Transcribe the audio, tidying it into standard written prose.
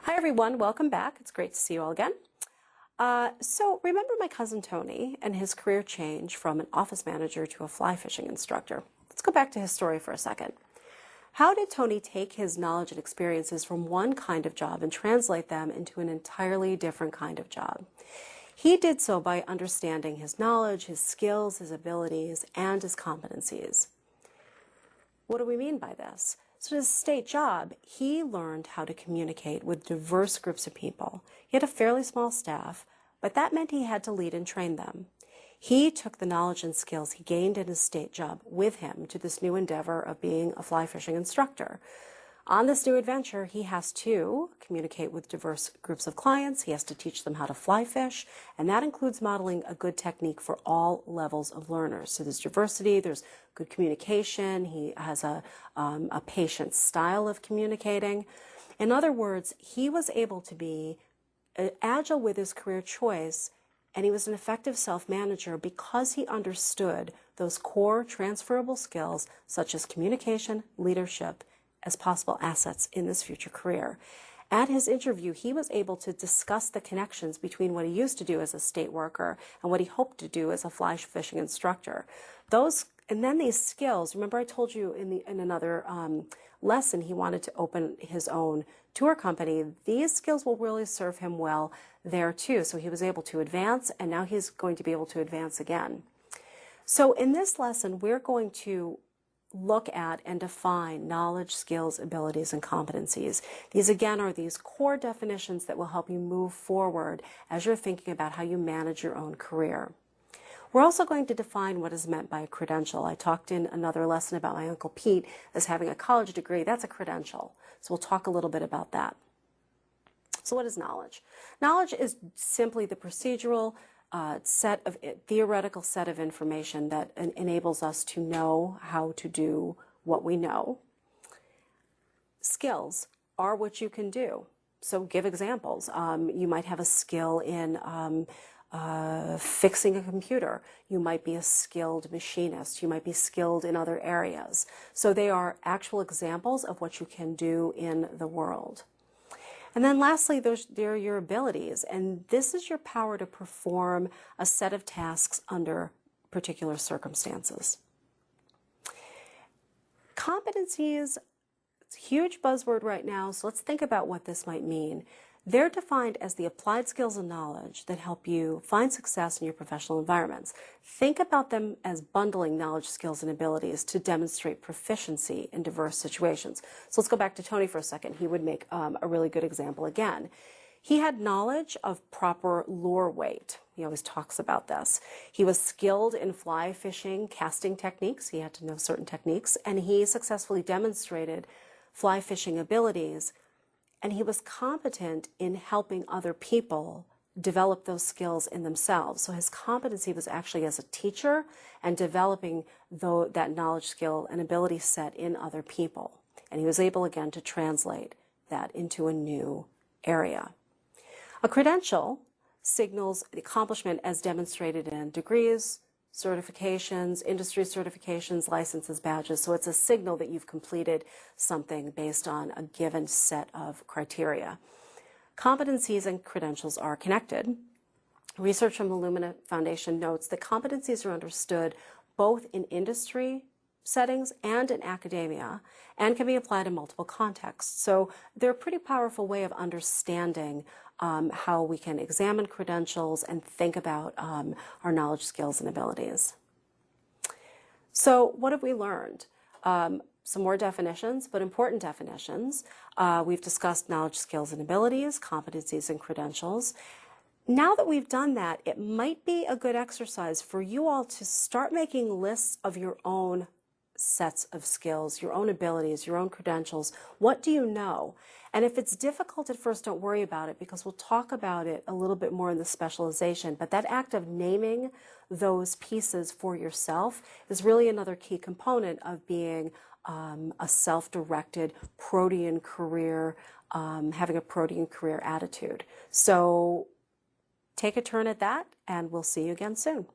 Hi everyone, welcome back. It's great to see you all again. So remember my cousin Tony and his career change from an office manager to a fly fishing instructor. Let's go back to his story for a second. How did Tony take his knowledge and experiences from one kind of job and translate them into an entirely different kind of job? He did so by understanding his knowledge, his skills, his abilities, and his competencies. What do we mean by this? So in his state job, he learned how to communicate with diverse groups of people. He had a fairly small staff, but that meant he had to lead and train them. He took the knowledge and skills he gained in his state job with him to this new endeavor of being a fly fishing instructor. On this new adventure, he has to communicate with diverse groups of clients. He has to teach them how to fly fish, and that includes modeling a good technique for all levels of learners. So there's diversity, there's good communication. He has a patient style of communicating. In other words, he was able to be agile with his career choice, and he was an effective self-manager because he understood those core transferable skills such as communication, leadership, as possible assets in this future career. At his interview, he was able to discuss the connections between what he used to do as a state worker and what he hoped to do as a fly fishing instructor. And then these skills, remember I told you in another lesson he wanted to open his own tour company. These skills will really serve him well there too. So he was able to advance, and now he's going to be able to advance again. So in this lesson, we're going to look at and define knowledge, skills, abilities, and competencies. These again are these core definitions that will help you move forward as you're thinking about how you manage your own career. We're also going to define what is meant by a credential. I talked in another lesson about my Uncle Pete as having a college degree. That's a credential. So we'll talk a little bit about that. So what is knowledge? Knowledge is simply the procedural theoretical set of information that enables us to know how to do what we know. Skills are what you can do. So give examples. You might have a skill in fixing a computer. You might be a skilled machinist. You might be skilled in other areas. So they are actual examples of what you can do in the world. And then lastly, there are your abilities, and this is your power to perform a set of tasks under particular circumstances. Competencies, it's a huge buzzword right now, so let's think about what this might mean. They're defined as the applied skills and knowledge that help you find success in your professional environments. Think about them as bundling knowledge, skills, and abilities to demonstrate proficiency in diverse situations. So let's go back to Tony for a second. He would make a really good example again. He had knowledge of proper lure weight. He always talks about this. He was skilled in fly fishing casting techniques. He had to know certain techniques, and he successfully demonstrated fly fishing abilities. And he was competent in helping other people develop those skills in themselves. So his competency was actually as a teacher and developing that knowledge, skill, and ability set in other people. And he was able, again, to translate that into a new area. A credential signals the accomplishment as demonstrated in degrees, certifications, industry certifications, licenses, badges. So it's a signal that you've completed something based on a given set of criteria. Competencies and credentials are connected. Research from the Lumina Foundation notes that competencies are understood both in industry settings and in academia and can be applied in multiple contexts. So they're a pretty powerful way of understanding how we can examine credentials and think about our knowledge, skills, and abilities. So what have we learned? Some more definitions, but important definitions. We've discussed knowledge, skills, and abilities, competencies, and credentials. Now that we've done that, it might be a good exercise for you all to start making lists of your own sets of skills, your own abilities, your own credentials. What do you know? And if it's difficult at first, don't worry about it, because we'll talk about it a little bit more in the specialization. But that act of naming those pieces for yourself is really another key component of being a self-directed protean career, having a protean career attitude. So take a turn at that, and we'll see you again soon.